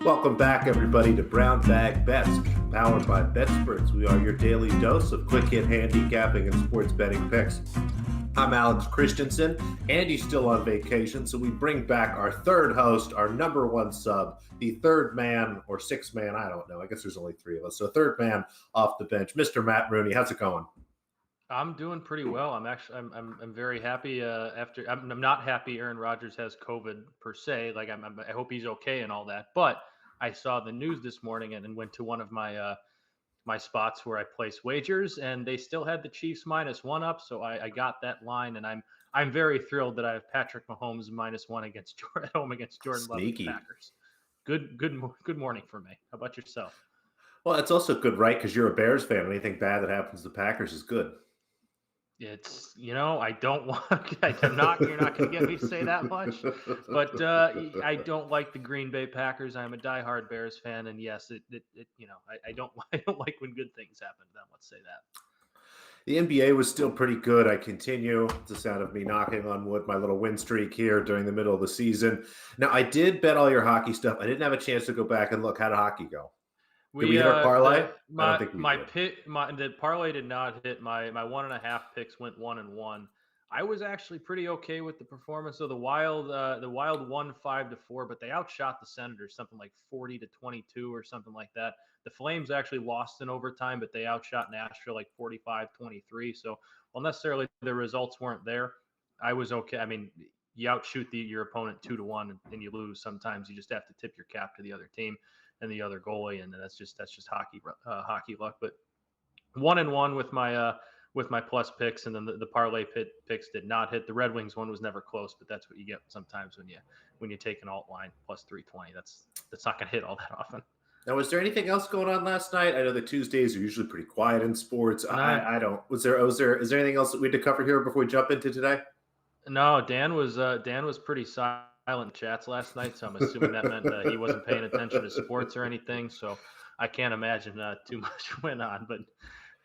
Welcome back, everybody, to Brown Bag Bets, powered by BETSPERTS. We are your daily dose of quick hit handicapping and sports betting picks. I'm Alex Christenson. Andy's still on vacation, so we bring back our third host, our number one sub, the third man or sixth man, I don't know. I guess there's only three of us. So third man off the bench, Mr. Matt Rooney. How's it going? I'm doing pretty well. I'm very happy. I'm not happy Aaron Rodgers has COVID per se. Like I hope he's okay and all that. But I saw the news this morning and went to one of my my spots where I place wagers, and they still had the Chiefs -1 up. So I got that line, and I'm very thrilled that I have Patrick Mahomes -1 against at home against Jordan Love and the Packers. Good morning for me. How about yourself? Well, it's also good, right? Because you're a Bears fan. Anything bad that happens to the Packers is good. It's, I don't want, you're not going to get me to say that much, but I don't like the Green Bay Packers. I'm a diehard Bears fan. And yes, I don't like when good things happen to them. Let's say that. The NBA was still pretty good. I continue. It's the sound of me knocking on wood, my little win streak here during the middle of the season. Now, I did bet all your hockey stuff. I didn't have a chance to go back and look. How did hockey go? Did we hit our parlay? The parlay did not hit. My 1.5 picks went 1-1. I was actually pretty okay with the performance of the Wild. The Wild won 5-4, but they outshot the Senators something like 40-22 or something like that. The Flames actually lost in overtime, but they outshot Nashville like 45-23. So while necessarily the results weren't there, I was okay. I mean, you outshoot your opponent 2-1 and you lose. Sometimes you just have to tip your cap to the other team and the other goalie, and that's just hockey luck. But 1-1 with my plus picks, and then the parlay picks did not hit. The Red Wings one was never close, but that's what you get sometimes when you take an alt line plus 320. That's not going to hit all that often. Now, was there anything else going on last night? I know the Tuesdays are usually pretty quiet in sports. I don't. Is there anything else that we had to cover here before we jump into today? No, Dan was pretty silent chats last night, so I'm assuming that meant he wasn't paying attention to sports or anything. So I can't imagine too much went on. But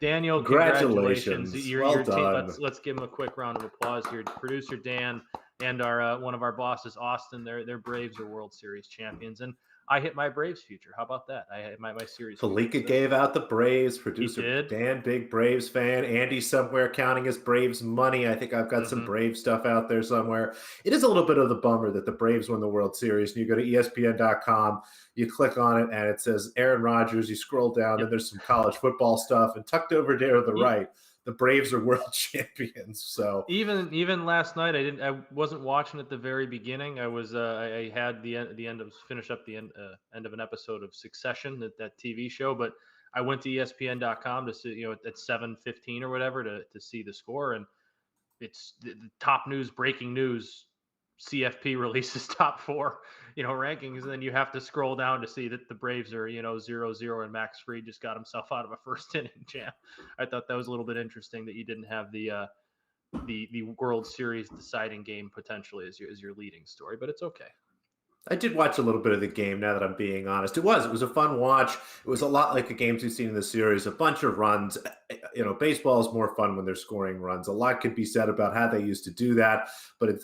Daniel, congratulations! Your team. Let's give him a quick round of applause here. Producer Dan and our one of our bosses, Austin. Their Braves are World Series champions, and I hit my Braves future. How about that? I hit my series. Palika gave out the Braves. Producer Dan, big Braves fan. Andy somewhere counting his Braves money. I think I've got some Brave stuff out there somewhere. It is a little bit of the bummer that the Braves won the World Series. And you go to ESPN.com, you click on it, and it says Aaron Rodgers. You scroll down, and there's some college football stuff. And tucked over there to the right, the Braves are world champions. So even last night, I wasn't watching at the very beginning. I was I had the end of end of an episode of Succession, that TV show. But I went to ESPN.com to see at 7:15 or whatever to see the score, and it's the top news, breaking news. CFP releases top 4, rankings, and then you have to scroll down to see that the Braves are, 0-0, and Max Fried just got himself out of a first inning jam. I thought that was a little bit interesting that you didn't have the World Series deciding game potentially as your leading story, but it's okay. I did watch a little bit of the game, now that I'm being honest. It was a fun watch. It was a lot like the games we've seen in the series, a bunch of runs. Baseball is more fun when they're scoring runs. A lot could be said about how they used to do that,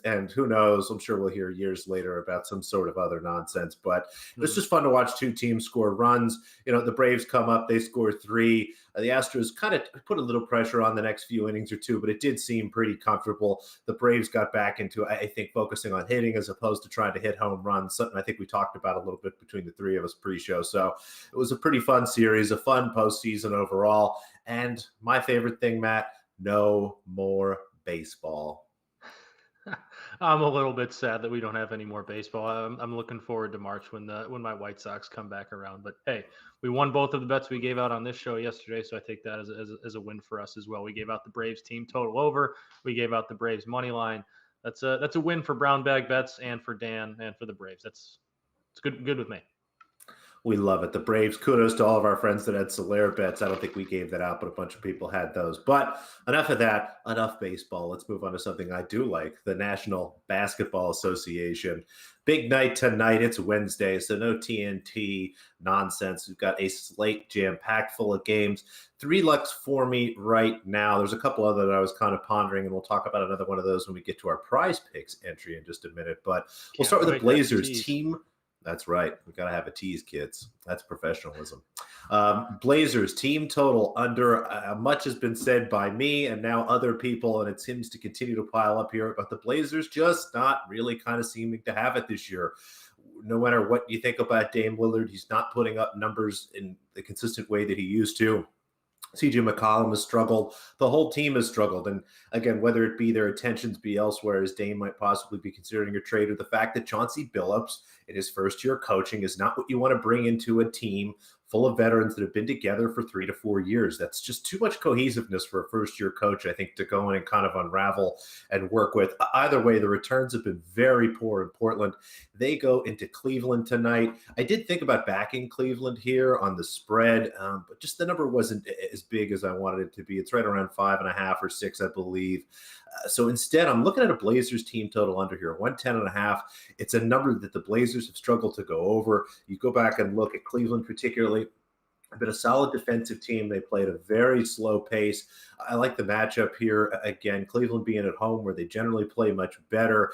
and who knows, I'm sure we'll hear years later about some sort of other nonsense, but it was just fun to watch two teams score runs. The Braves come up, they score 3. The Astros kind of put a little pressure on the next few innings or two, but it did seem pretty comfortable. The Braves got back into, I think, focusing on hitting as opposed to trying to hit home runs, something I think we talked about a little bit between the three of us pre-show. So it was a pretty fun series, a fun postseason overall. And my favorite thing, Matt, no more baseball. I'm a little bit sad that we don't have any more baseball. I'm looking forward to March when my White Sox come back around. But hey, we won both of the bets we gave out on this show yesterday, so I take that as a win for us as well. We gave out the Braves team total over. We gave out the Braves money line. That's a win for Brown Bag Bets and for Dan and for the Braves. It's good with me. We love it. The Braves, kudos to all of our friends that had Solaire bets. I don't think we gave that out, but a bunch of people had those. But enough of that, enough baseball. Let's move on to something I do like, the National Basketball Association. Big night tonight. It's Wednesday, so no TNT nonsense. We've got a slate jam-packed full of games. 3 looks for me right now. There's a couple other that I was kind of pondering, and we'll talk about another one of those when we get to our prize picks entry in just a minute. But we'll start with the Blazers team. That's right. We got to have a tease, kids. That's professionalism. Blazers team total under. Much has been said by me and now other people, and it seems to continue to pile up here. But the Blazers just not really kind of seeming to have it this year. No matter what you think about Dame Lillard, he's not putting up numbers in the consistent way that he used to. CJ McCollum has struggled. The whole team has struggled. And again, whether it be their attentions be elsewhere as Dame might possibly be considering a trade, or the fact that Chauncey Billups in his first year coaching is not what you want to bring into a team full of veterans that have been together for 3 to 4 years. That's just too much cohesiveness for a first-year coach, I think, to go in and kind of unravel and work with. Either way, the returns have been very poor in Portland. They go into Cleveland tonight. I did think about backing Cleveland here on the spread, but just the number wasn't as big as I wanted it to be. It's right around 5.5 or 6, I believe. So instead, I'm looking at a Blazers team total under here, 110.5. It's a number that the Blazers have struggled to go over. You go back and look at Cleveland particularly. Been a solid defensive team. They played a very slow pace. I like the matchup here. Again, Cleveland being at home where they generally play much better.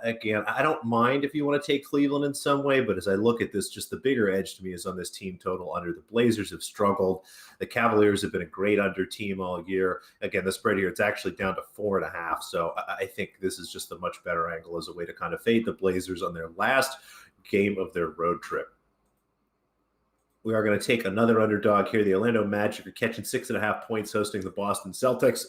Again, I don't mind if you want to take Cleveland in some way, but as I look at this, just the bigger edge to me is on this team total under. The Blazers have struggled. The Cavaliers have been a great under team all year. Again, the spread here, it's actually down to 4.5. So I think this is just a much better angle as a way to kind of fade the Blazers on their last game of their road trip. We are going to take another underdog here. The Orlando Magic are catching 6.5 points hosting the Boston Celtics.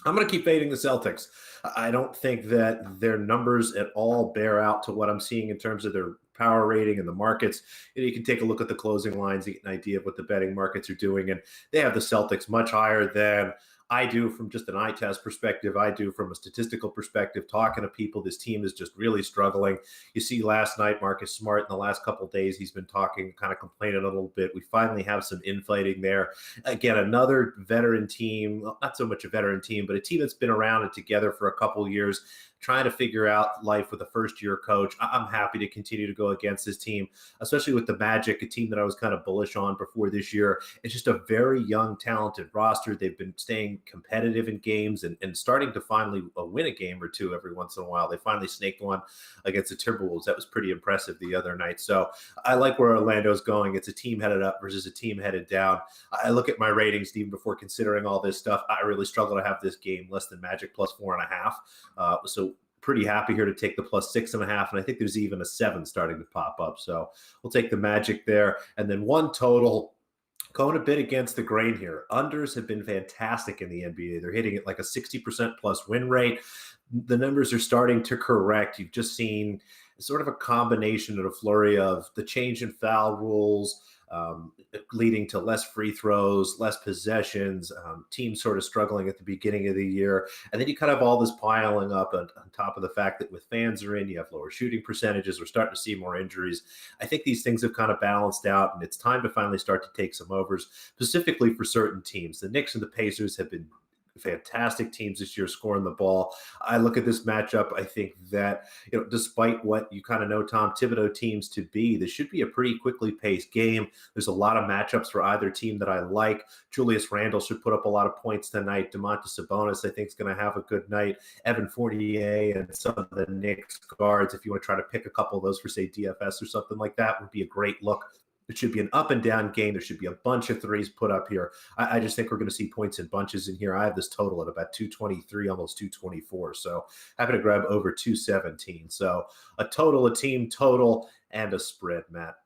I'm going to keep fading the Celtics. I don't think that their numbers at all bear out to what I'm seeing in terms of their power rating and the markets. And you can take a look at the closing lines to get an idea of what the betting markets are doing. And they have the Celtics much higher than I do from just an eye test perspective. I do from a statistical perspective, talking to people. This team is just really struggling. You see last night, Marcus Smart, in the last couple of days, he's been talking, kind of complaining a little bit. We finally have some infighting there. Again, another veteran team, well, not so much a veteran team, but a team that's been around and together for a couple of years, trying to figure out life with a first-year coach. I'm happy to continue to go against this team, especially with the Magic, a team that I was kind of bullish on before this year. It's just a very young, talented roster. They've been staying competitive in games and starting to finally win a game or two every once in a while. They finally snaked one against the Timberwolves. That was pretty impressive the other night. So I like where Orlando's going. It's a team headed up versus a team headed down. I look at my ratings even before considering all this stuff. I really struggle to have this game less than Magic plus 4.5. So pretty happy here to take the plus 6.5. And I think there's even a 7 starting to pop up. So we'll take the Magic there. And then one total, going a bit against the grain here. Unders have been fantastic in the NBA. They're hitting it like a 60% plus win rate. The numbers are starting to correct. You've just seen sort of a combination of a flurry of the change in foul rules, leading to less free throws, less possessions, teams sort of struggling at the beginning of the year. And then you kind of have all this piling up on top of the fact that with fans are in, you have lower shooting percentages. We're starting to see more injuries. I think these things have kind of balanced out, and it's time to finally start to take some overs, specifically for certain teams. The Knicks and the Pacers have been fantastic teams this year scoring the ball. I look at this matchup. I think that, despite what you kind of know Tom Thibodeau teams to be, this should be a pretty quickly paced game. There's a lot of matchups for either team that I like. Julius Randle should put up a lot of points tonight. Domantas Sabonis, I think, is going to have a good night. Evan Fournier and some of the Knicks guards, if you want to try to pick a couple of those for, say, DFS or something like that, would be a great look. It should be an up and down game. There should be a bunch of threes put up here. I just think we're going to see points in bunches in here. I have this total at about 223, almost 224. So happy to grab over 217. So a team total, and a spread, Matt.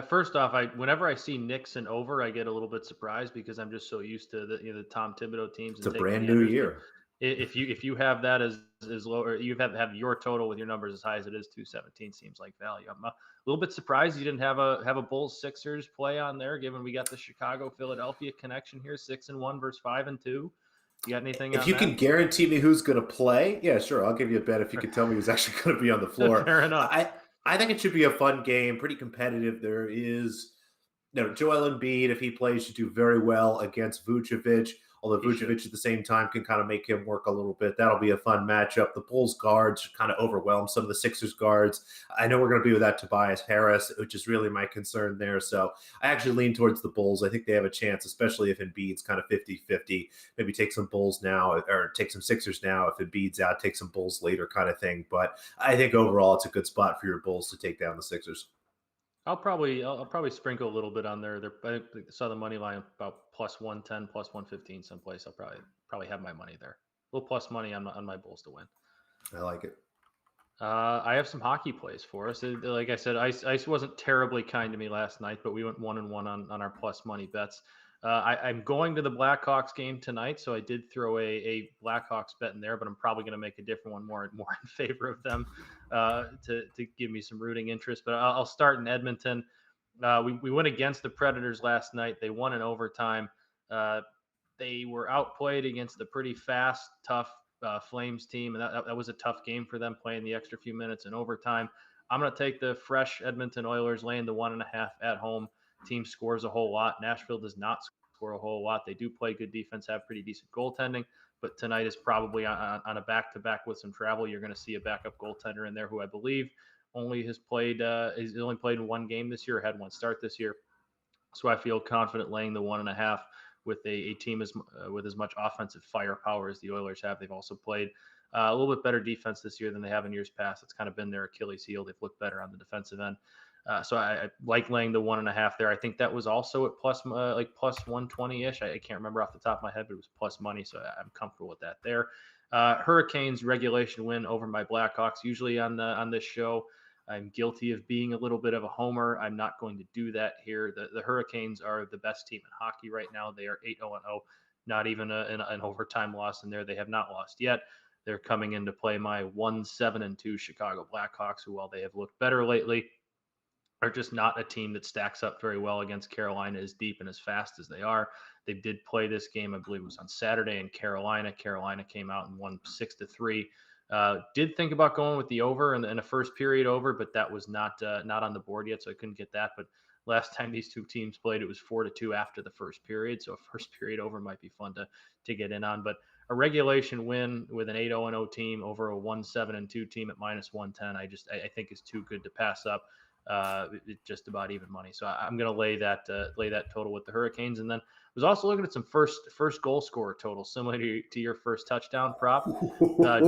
First off, whenever I see Knicks and over, I get a little bit surprised because I'm just so used to the Tom Thibodeau teams. It's a brand new year. If you have that as low, or you have your total with your numbers as high as it is, 217 seems like value. I'm a little bit surprised you didn't have a Bulls Sixers play on there, given we got the Chicago Philadelphia connection here, 6-1 versus 5-2. You got anything? If you can guarantee me who's going to play, yeah, sure, I'll give you a bet if you can tell me who's actually going to be on the floor. Fair enough. I think it should be a fun game, pretty competitive. There is, Joel Embiid, if he plays, should do very well against Vucevic. Although He should. Vucevic at the same time can kind of make him work a little bit. That'll be a fun matchup. The Bulls guards kind of overwhelm some of the Sixers guards. I know we're going to be without Tobias Harris, which is really my concern there. So I actually lean towards the Bulls. I think they have a chance, especially if Embiid's kind of 50-50. Maybe take some Bulls now or take some Sixers now. If Embiid's out, take some Bulls later kind of thing. But I think overall it's a good spot for your Bulls to take down the Sixers. I'll probably sprinkle a little bit on there. I saw the money line about plus 110, plus 115 someplace. I'll probably have my money there. A little plus money on my Bulls to win. I like it. I have some hockey plays for us. Like I said, Ice wasn't terribly kind to me last night, but we went 1-1 on our plus money bets. I'm going to the Blackhawks game tonight, so I did throw a Blackhawks bet in there, but I'm probably going to make a different one more in favor of them to give me some rooting interest. But I'll start in Edmonton. We went against the Predators last night. They won in overtime. They were outplayed against a pretty fast, tough Flames team, and that was a tough game for them, playing the extra few minutes in overtime. I'm going to take the fresh Edmonton Oilers, laying the 1.5 at home. Team scores a whole lot. Nashville does not score a whole lot. They do play good defense, have pretty decent goaltending, but tonight is probably on a back-to-back with some travel. You're going to see a backup goaltender in there who I believe only has played in one game this year, had one start this year. So I feel confident laying the 1.5 with a team with as much offensive firepower as the Oilers have. They've also played a little bit better defense this year than they have in years past. It's kind of been their Achilles heel. They've looked better on the defensive end. So I like laying the 1.5 there. I think that was also at plus 120-ish. I can't remember off the top of my head, but it was plus money, so I'm comfortable with that there. Hurricanes regulation win over my Blackhawks. Usually on this show, I'm guilty of being a little bit of a homer. I'm not going to do that here. The Hurricanes are the best team in hockey right now. They are 8-0-0, not even an overtime loss in there. They have not lost yet. They're coming in to play my 1-7-2 Chicago Blackhawks, who, while they have looked better lately, are just not a team that stacks up very well against Carolina as deep and as fast as they are. They did play this game, I believe it was on Saturday in Carolina. Carolina came out and won 6-3. Did think about going with the over and a first period over, but that was not on the board yet, so I couldn't get that. But last time these two teams played, it was 4-2 after the first period, so a first period over might be fun to get in on. But a regulation win with an 8-0-0 team over a 1-7-2 team at minus 110, I think is too good to pass up. Just about even money. So I'm going to lay that total with the Hurricanes. And then I was also looking at some first goal scorer total, similar to your first touchdown prop. That's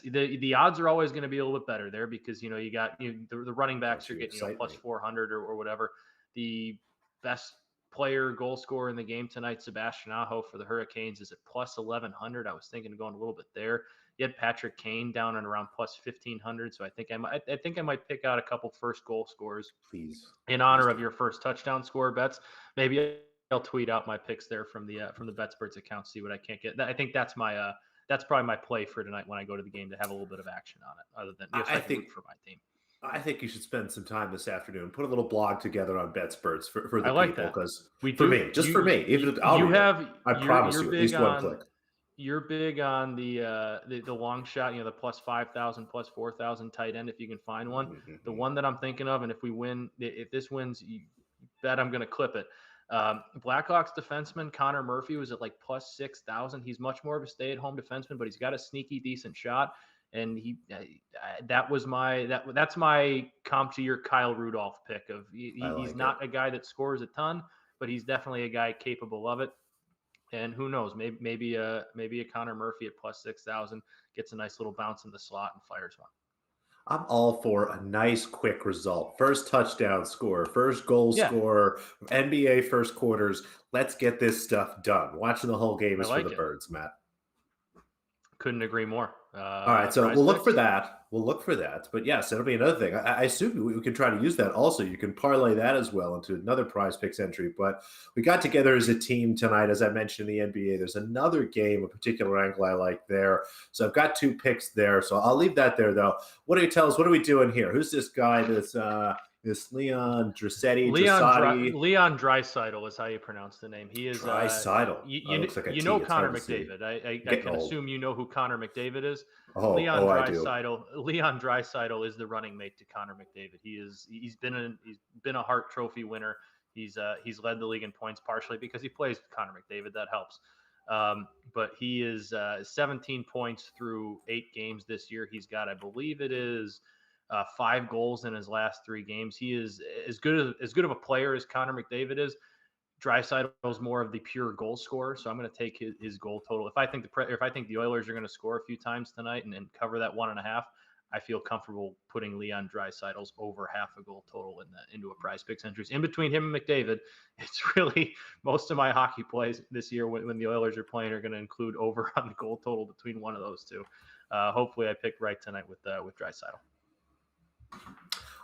the odds are always going to be a little bit better there because, you got the running backs are getting plus 400 or whatever. The best player goal scorer in the game tonight, Sebastian Aho for the Hurricanes, is at plus 1,100. I was thinking of going a little bit there. You had Patrick Kane down and around plus 1,500, so I think I might pick out a couple first goal scores, please, in honor of your first touchdown score bets. Maybe I'll tweet out my picks there from the BETSPERTS account, see what I can't get. I think that's probably my play for tonight when I go to the game, to have a little bit of action on it, other than I think for my team. I think you should spend some time this afternoon, put a little blog together on BETSPERTS for the people, because I promise you, at least one click. You're big on the long shot, the plus 5,000, plus 4,000 tight end if you can find one. Mm-hmm. The one that I'm thinking of, and if this wins, you bet I'm going to clip it. Blackhawks defenseman Connor Murphy was at like plus 6,000. He's much more of a stay-at-home defenseman, but he's got a sneaky decent shot. And that's my comp to your Kyle Rudolph pick of he's not a guy that scores a ton, but he's definitely a guy capable of it. And who knows, maybe a Connor Murphy at plus 6,000 gets a nice little bounce in the slot and fires one. I'm all for a nice quick result. First touchdown score, first goal scorer, NBA first quarters. Let's get this stuff done. Watching the whole game is for the birds, Matt. Couldn't agree more. All right, so we'll look for that. But yes, it'll be another thing. I assume we can try to use that also. You can parlay that as well into another PrizePicks entry. But we got together as a team tonight, as I mentioned in the NBA. There's another game, a particular angle I like there. So I've got 2 picks there. So I'll leave that there, though. What do you tell us? What are we doing here? Who's this guy that's This Leon Draisaitl. Leon Draisaitl is how you pronounce the name. He is Draisaitl. Looks like a you T. know It's Connor hard to see. McDavid. I can Old. assume you know who Connor McDavid is. Oh, I do. Leon Draisaitl is the running mate to Connor McDavid. He's been a Hart Trophy winner. He's led the league in points partially because he plays with Connor McDavid. That helps. But he is 17 points through 8 games this year. He's got, I believe it is 5 goals in his last 3 games. He is as good of a player as Connor McDavid is. Draisaitl is more of the pure goal scorer, so I'm going to take his goal total. If I think the Oilers are going to score a few times tonight and cover that 1.5, I feel comfortable putting Leon Draisaitl's over half a goal total into a PrizePicks entries. In between him and McDavid, it's really most of my hockey plays this year when the Oilers are playing are going to include over on the goal total between one of those two. Hopefully, I picked right tonight with Draisaitl.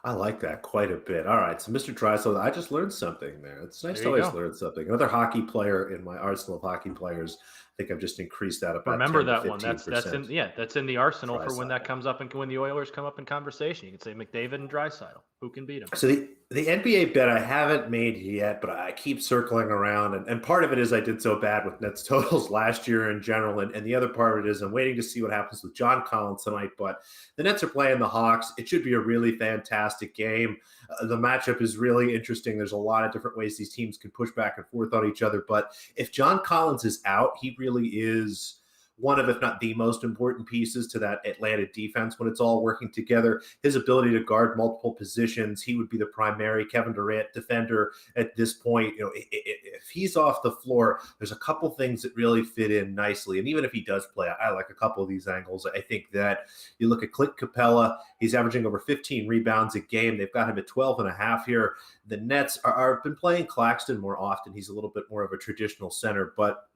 I like that quite a bit. All right, so Mr. Draisaitl, I just learned something there. It's nice to always learn something. Another hockey player in my arsenal of hockey players. I think I've just increased that about. Remember 10 that to 15%. one. That's in the arsenal for when that comes up and when the Oilers come up in conversation. You can say McDavid and Draisaitl. Who can beat him? So the NBA bet I haven't made yet, but I keep circling around. And part of it is I did so bad with Nets totals last year in general. And the other part of it is I'm waiting to see what happens with John Collins tonight. But the Nets are playing the Hawks. It should be a really fantastic game. The matchup is really interesting. There's a lot of different ways these teams can push back and forth on each other. But if John Collins is out, he really is one of, if not the most important pieces to that Atlanta defense when it's all working together. His ability to guard multiple positions, he would be the primary Kevin Durant defender at this point. If he's off the floor, there's a couple things that really fit in nicely. And even if he does play, I like a couple of these angles. I think that you look at Clint Capella, he's averaging over 15 rebounds a game. They've got him at 12.5 here. The Nets are been playing Claxton more often. He's a little bit more of a traditional center, but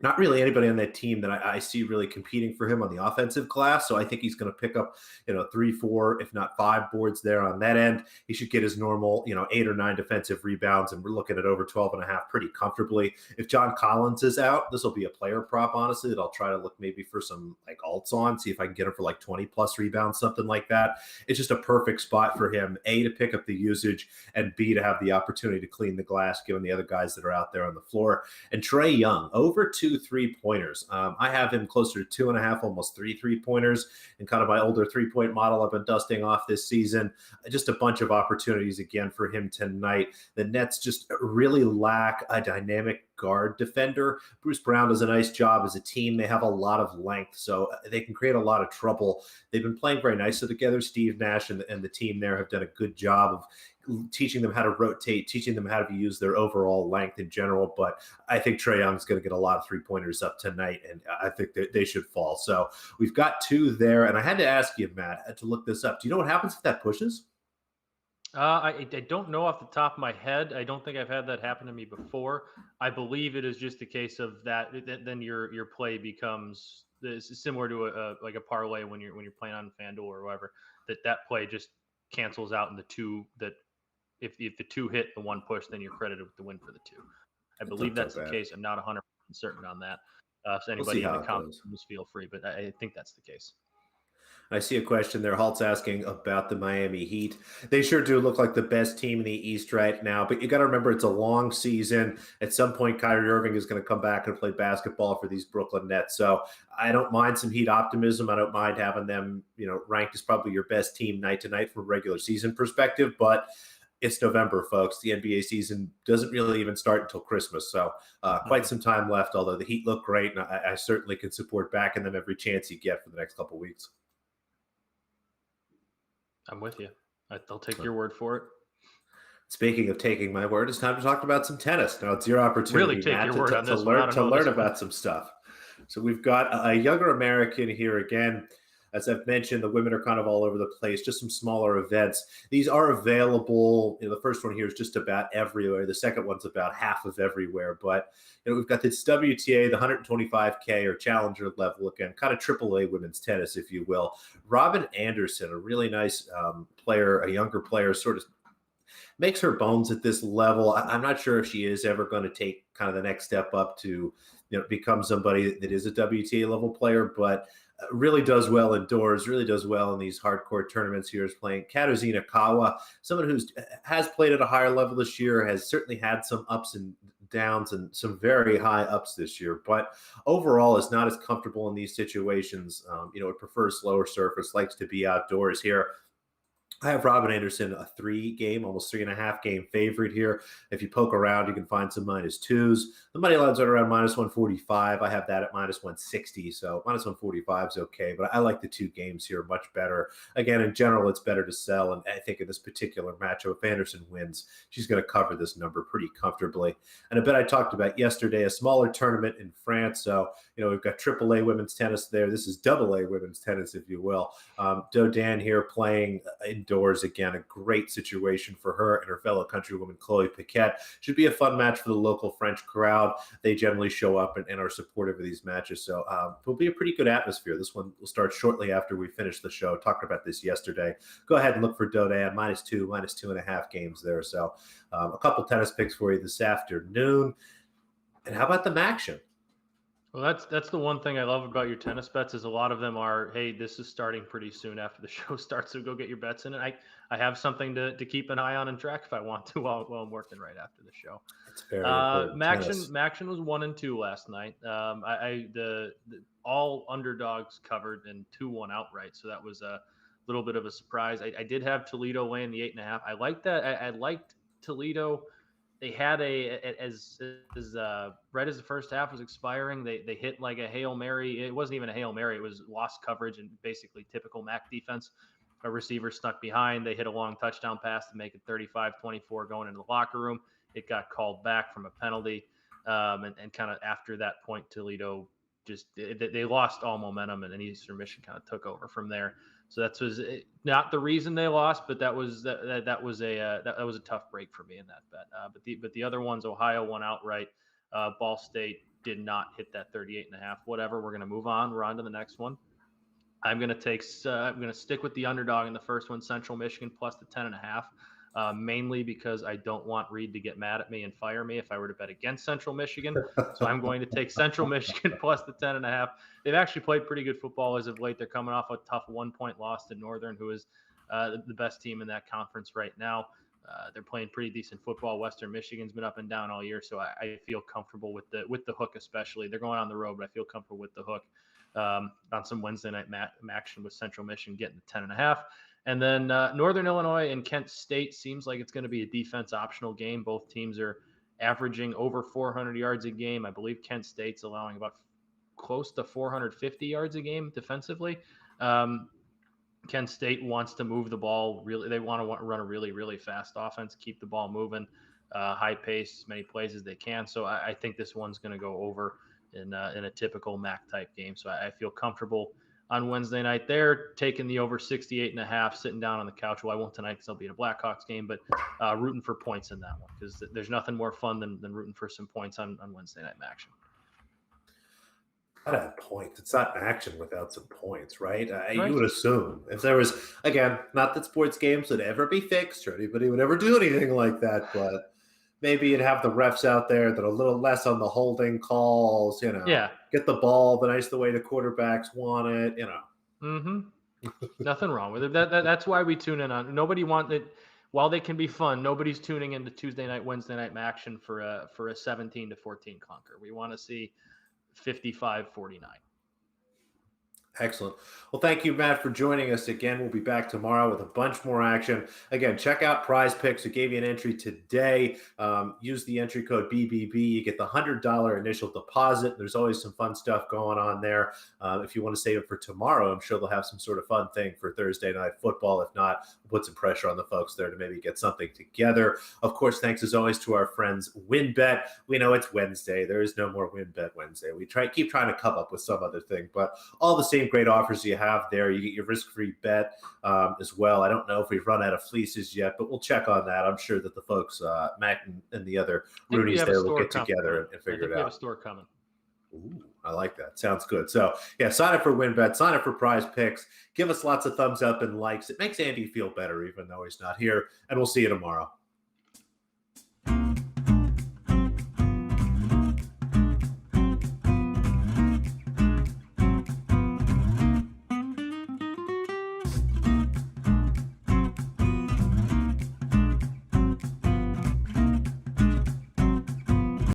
not really anybody on that team that I see really competing for him on the offensive glass. So I think he's going to pick up, 3, 4, if not 5 boards there on that end. He should get his normal, 8 or 9 defensive rebounds, and we're looking at over 12.5 pretty comfortably. If John Collins is out, this will be a player prop, honestly, that I'll try to look maybe for some like alts on, see if I can get him for like 20 plus rebounds, something like that. It's just a perfect spot for him, A, to pick up the usage, and B, to have the opportunity to clean the glass, given the other guys that are out there on the floor. And Trae Young, over 2 3-pointers. I have him closer to 2.5, almost 3 3-pointers, and kind of my older 3-point model I've been dusting off this season. Just a bunch of opportunities again for him tonight. The Nets just really lack a dynamic guard defender. Bruce Brown does a nice job as a team. They have a lot of length, so they can create a lot of trouble. They've been playing very nicely together. Steve Nash and the team there have done a good job of teaching them how to rotate, teaching them how to use their overall length in general. But I think Trae Young's going to get a lot of 3-pointers up tonight, and I think that they should fall. So we've got 2 there, and I had to ask you, Matt, to look this up. Do you know what happens if that pushes? I don't know off the top of my head. I don't think I've had that happen to me before. I believe it is just a case of that. Then your play becomes similar to a parlay when you're playing on FanDuel or whatever. That play just cancels out in the 2 that. If the 2 hit the 1 push, then you're credited with the win for the 2. I believe that's the case. I'm not 100% certain on that. So anybody in the comments, feel free, but I think that's the case. I see a question there. Halt's asking about the Miami Heat. They sure do look like the best team in the East right now, but you got to remember it's a long season. At some point, Kyrie Irving is going to come back and play basketball for these Brooklyn Nets. So I don't mind some Heat optimism. I don't mind having them, ranked as probably your best team night to night from a regular season perspective, but it's November, folks. The NBA season doesn't really even start until Christmas. So quite some time left, although the Heat look great, and I certainly can support backing them every chance you get for the next couple of weeks. I'm with you. I'll take your word for it. Speaking of taking my word, it's time to talk about some tennis. Now it's your opportunity, really take Matt, your word on this to learn about some stuff. So we've got a younger American here again. As I've mentioned, the women are kind of all over the place, just some smaller events. These are available. The first one here is just about everywhere. The second one's about half of everywhere. But we've got this WTA, the 125K or challenger level, again, kind of AAA women's tennis, if you will. Robin Anderson, a really nice player, a younger player, sort of makes her bones at this level. I'm not sure if she is ever going to take kind of the next step up to, become somebody that is a WTA level player, but really does well indoors, really does well in these hardcore tournaments here, is playing Katarzyna Kawa, someone who has played at a higher level this year, has certainly had some ups and downs and some very high ups this year, but overall is not as comfortable in these situations. It prefers slower surface, likes to be outdoors here. I have Robin Anderson, a 3-game, almost 3.5-game favorite here. If you poke around, you can find some -2s. The money lines are around -145. I have that at -160. So -145 is okay, but I like the 2 games here much better. Again, in general, it's better to sell. And I think in this particular matchup, if Anderson wins, she's going to cover this number pretty comfortably. And a bit I talked about yesterday, a smaller tournament in France. So, we've got AAA women's tennis there. This is AA women's tennis, if you will. Dodan here playing indoors again, a great situation for her and her fellow countrywoman Chloe Paquette. Should be a fun match for the local French crowd. They generally show up and are supportive of these matches, so it'll be a pretty good atmosphere. This one will start shortly after we finish the show. Talked about this yesterday. Go ahead and look for Dodan, -2, -2.5 games there. So a couple tennis picks for you this afternoon. And how about the MACtion? Well, that's the one thing I love about your tennis bets is a lot of them are, hey, this is starting pretty soon after the show starts, so go get your bets in. And I have something to keep an eye on and track if I want to while I'm working right after the show. It's very important. MACtion was 1-2 last night. The all underdogs covered and 2-1 outright, so that was a little bit of a surprise. I did have Toledo laying the 8.5. I liked that. I liked Toledo. They had as right as the first half was expiring, they hit like a Hail Mary. It wasn't even a Hail Mary. It was lost coverage and basically typical MAC defense. A receiver stuck behind. They hit a long touchdown pass to make it 35-24 going into the locker room. It got called back from a penalty. And kind of after that point, Toledo they lost all momentum, and then Eastern Michigan kind of took over from there. So that was not the reason they lost, but that was a tough break for me in that bet. But the other ones, Ohio won outright. Ball State did not hit that 38.5. Whatever. We're going to move on. We're on to the next one. I'm going to stick with the underdog in the first one, Central Michigan plus the 10.5. Mainly because I don't want Reed to get mad at me and fire me if I were to bet against Central Michigan. So I'm going to take Central Michigan plus the 10.5. They've actually played pretty good football as of late. They're coming off a tough 1-point loss to Northern, who is the best team in that conference right now. They're playing pretty decent football. Western Michigan's been up and down all year, so I feel comfortable with the hook, especially. They're going on the road, but I feel comfortable with the hook on some Wednesday night MACtion with Central Michigan getting the 10.5. And then Northern Illinois and Kent State seems like it's going to be a defense optional game. Both teams are averaging over 400 yards a game. I believe Kent State's allowing about close to 450 yards a game defensively. Kent State wants to move the ball. Really, they want to run a really, really fast offense, keep the ball moving, high pace, as many plays as they can. So I think this one's going to go over in a typical MAC type game. So I feel comfortable on Wednesday night there, taking the over 68.5, sitting down on the couch. Well, I won't tonight because I'll be at a Blackhawks game, but rooting for points in that one because there's nothing more fun than rooting for some points on Wednesday night MACtion. Gotta have points. It's not action without some points, right? Right. You would assume if there was, again, not that sports games would ever be fixed or anybody would ever do anything like that, but maybe you'd have the refs out there that are a little less on the holding calls, Yeah. Get the ball the way the quarterbacks want it, Mm-hmm. Nothing wrong with it. That's why we tune in on. Nobody wants it. While they can be fun, nobody's tuning into Tuesday night, Wednesday night MACtion for a 17-14 clunker. We want to see 55-49. Excellent. Well, thank you, Matt, for joining us again. We'll be back tomorrow with a bunch more action. Again, check out PrizePicks. We gave you an entry today. Use the entry code BBB. You get the $100 initial deposit. There's always some fun stuff going on there. If you want to save it for tomorrow, I'm sure they'll have some sort of fun thing for Thursday night football. If not, we'll put some pressure on the folks there to maybe get something together. Of course, thanks as always to our friends WinBet. We know it's Wednesday. There is no more WinBet Wednesday. We keep trying to come up with some other thing, but all the same great offers you have there. You get your risk-free bet as well. I don't know if we've run out of fleeces yet, but we'll check on that. I'm sure that the folks, Matt and the other Roonies there will get together and figure it out. We have a store coming. Ooh, I like that. Sounds good. So, yeah, sign up for WinBet, sign up for PrizePicks. Give us lots of thumbs up and likes. It makes Andy feel better, even though he's not here. And we'll see you tomorrow.